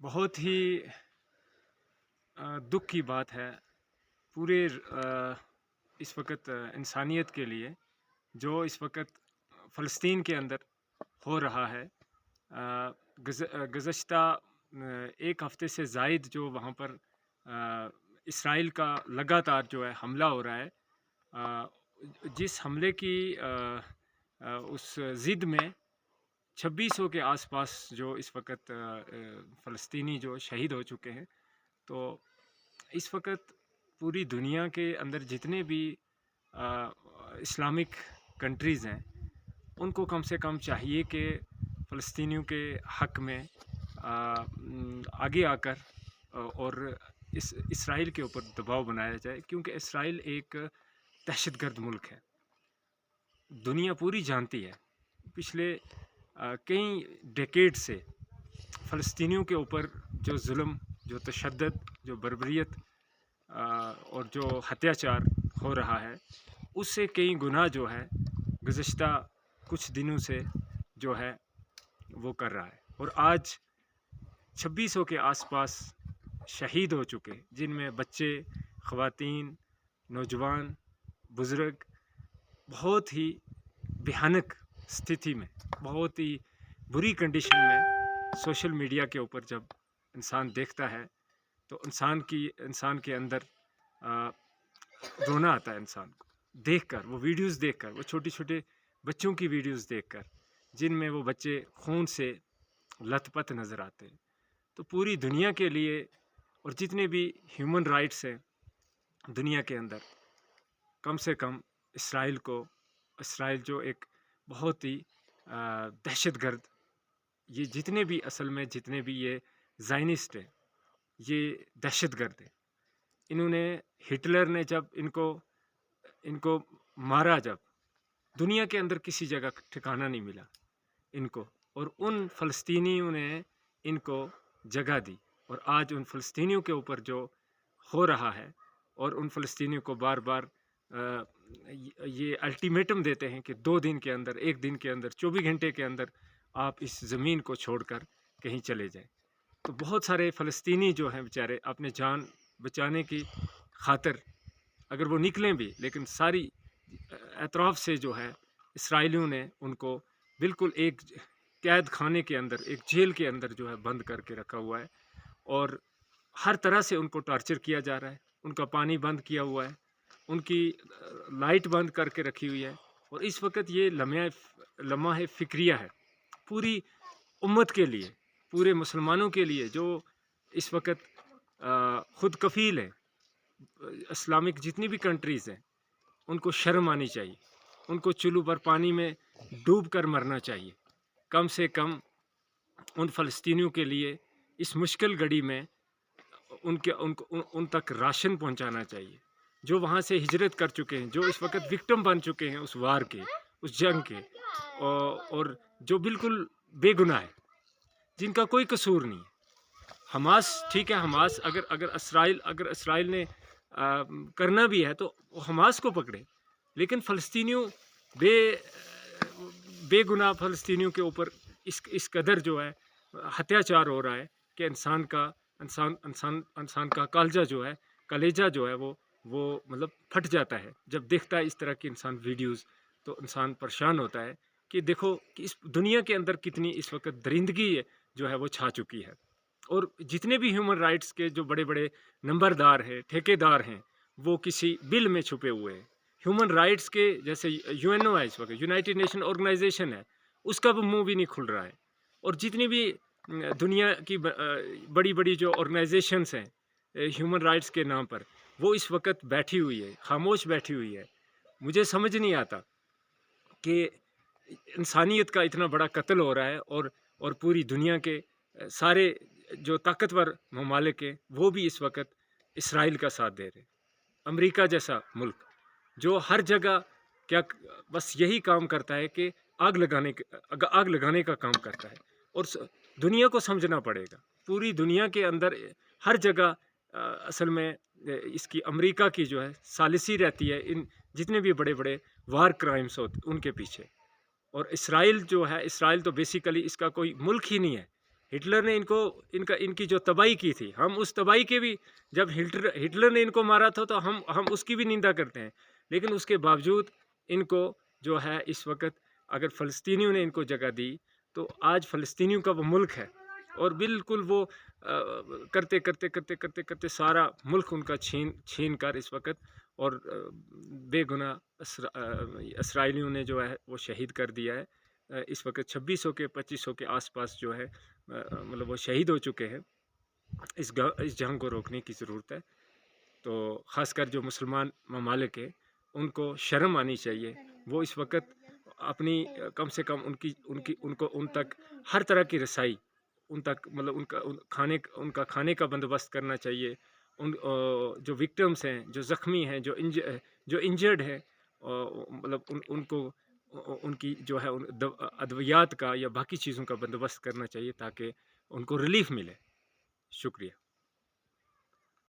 बहुत ही दुख की बात है पूरे इस वक्त इंसानियत के लिए जो इस वक्त फ़लस्तीन के अंदर हो रहा है। गुज़श्ता एक हफ़्ते से ज़ायद जो वहाँ पर इसराइल का लगातार जो है हमला हो रहा है। जिस हमले की उस ज़िद में 2600 के आसपास जो इस वक्त फ़लस्तीनी जो शहीद हो चुके हैं। तो इस वक्त पूरी दुनिया के अंदर जितने भी इस्लामिक कंट्रीज़ हैं, उनको कम से कम चाहिए कि फ़लस्तीनियों के हक़ में आगे आकर और इसराइल के ऊपर दबाव बनाया जाए, क्योंकि इसराइल एक दहशतगर्द मुल्क है। दुनिया पूरी जानती है पिछले कई डेकेड से फ़लस्तीनियों के ऊपर जो जुल्म, जो तशद्दुद, जो बर्बरियत और जो अत्याचार हो रहा है, उससे कई गुना जो है गुज़श्ता कुछ दिनों से जो है वो कर रहा है। और आज 2600 के आसपास शहीद हो चुके, जिनमें बच्चे, ख़वातीन, नौजवान, बुज़ुर्ग, बहुत ही भयानक स्थिति में, बहुत ही बुरी कंडीशन में सोशल मीडिया के ऊपर जब इंसान देखता है तो इंसान के अंदर रोना आता है। इंसान को देखकर, वो वीडियोस देखकर, वो छोटे छोटे बच्चों की वीडियोस देखकर, जिनमें वो बच्चे खून से लथपथ नज़र आते हैं। तो पूरी दुनिया के लिए और जितने भी ह्यूमन राइट्स हैं दुनिया के अंदर, कम से कम इसराइल जो एक बहुत ही दहशतगर्द, ये जितने भी असल में जितने भी ये ज़ायनिस्ट हैं, ये दहशतगर्द है। इन्होंने हिटलर ने जब इनको मारा, जब दुनिया के अंदर किसी जगह ठिकाना नहीं मिला इनको, और उन फ़लस्तीनियों ने इनको जगह दी। और आज उन फ़लस्तीनियों के ऊपर जो हो रहा है, और उन फ़लस्तीनियों को बार बार ये अल्टीमेटम देते हैं कि 2 दिन के अंदर, 1 दिन के अंदर, 24 घंटे के अंदर आप इस ज़मीन को छोड़कर कहीं चले जाएं। तो बहुत सारे फ़लस्तीनी जो हैं बेचारे अपने जान बचाने की खातिर अगर वो निकलें भी, लेकिन सारी अतराफ़ से जो है इसराइलियों ने उनको बिल्कुल एक कैद खाने के अंदर, एक जेल के अंदर जो है बंद करके रखा हुआ है। और हर तरह से उनको टॉर्चर किया जा रहा है। उनका पानी बंद किया हुआ है, उनकी लाइट बंद करके रखी हुई है। और इस वक्त ये लम्हा फ़िक्रिया है पूरी उम्मत के लिए, पूरे मुसलमानों के लिए जो इस वक्त ख़ुद कफ़ील है। इस्लामिक जितनी भी कंट्रीज़ हैं, उनको शर्म आनी चाहिए। उनको चुल्लू पर पानी में डूब कर मरना चाहिए। कम से कम उन फ़लस्तीनियों के लिए इस मुश्किल घड़ी में उन तक राशन पहुंचाना चाहिए, जो वहाँ से हिजरत कर चुके हैं, जो इस वक्त विक्टिम बन चुके हैं उस वार के, उस जंग के, और जो बिल्कुल बेगुनाह है, जिनका कोई कसूर नहीं है। हमास, ठीक है, हमास अगर इसराइल ने करना भी है तो हमास को पकड़े, लेकिन फ़लस्तीनियों बेगुनाह फ़लस्तीनियों के ऊपर इस कदर जो है अत्याचार हो रहा है कि इंसान का कलेजा जो है वो मतलब फट जाता है जब देखता है इस तरह की इंसान वीडियोस। तो इंसान परेशान होता है कि देखो कि इस दुनिया के अंदर कितनी इस वक्त दरिंदगी जो है वो छा चुकी है। और जितने भी ह्यूमन राइट्स के जो बड़े बड़े नंबरदार हैं, ठेकेदार हैं, वो किसी बिल में छुपे हुए हैं। ह्यूमन राइट्स के जैसे यूएनओ है, इस वक्त यूनाइटेड नेशन ऑर्गेनाइजेशन है, उसका भी मुंह भी नहीं खुल रहा है। और जितनी भी दुनिया की बड़ी बड़ी जो ऑर्गेनाइजेशंस हैं ह्यूमन राइट्स के नाम पर, वो इस वक्त बैठी हुई है, खामोश बैठी हुई है। मुझे समझ नहीं आता कि इंसानियत का इतना बड़ा कत्ल हो रहा है, और पूरी दुनिया के सारे जो ताकतवर ममालिक हैं वो भी इस वक्त इसराइल का साथ दे रहे हैं। अमेरिका जैसा मुल्क जो हर जगह क्या बस यही काम करता है कि आग लगाने का काम करता है। और दुनिया को समझना पड़ेगा, पूरी दुनिया के अंदर हर जगह असल में इसकी अमेरिका की जो है सालिसी रहती है इन जितने भी बड़े बड़े वार क्राइम्स होते उनके पीछे। और इसराइल जो है, इसराइल तो बेसिकली इसका कोई मुल्क ही नहीं है, ہٹلر نے इनकी जो तबाही की थी, हम उस तबाही के भी, जब हिटलर ने इनको मारा था तो हम उसकी भी निंदा करते हैं, लेकिन उसके बावजूद इनको जो है इस वक्त अगर फ़लस्तीनियों ने इनको जगह दी तो आज फ़लस्तीनियों का वो मुल्क है, और बिल्कुल वो करते करते करते करते करते सारा मुल्क उनका छीन कर इस वक्त, और बेगुनाह इसराइलियों ने जो है वो शहीद कर दिया है। इस वक्त 2600 के 2500 के आसपास जो है मतलब वो शहीद हो चुके हैं। इस जंग को रोकने की ज़रूरत है। तो ख़ासकर जो मुसलमान ममालिक है उनको शर्म आनी चाहिए। वो इस वक्त अपनी कम से कम उनको उन तक हर तरह की रसाई उन तक, मतलब उनका खाने का बंदोबस्त करना चाहिए। जो विक्टिम्स हैं, जो ज़ख्मी हैं, जो इंजर्ड हैं, मतलब उनको उनकी जो है अद्वियात का या बाकी चीज़ों का बंदोबस्त करना चाहिए ताकि उनको रिलीफ मिले। शुक्रिया।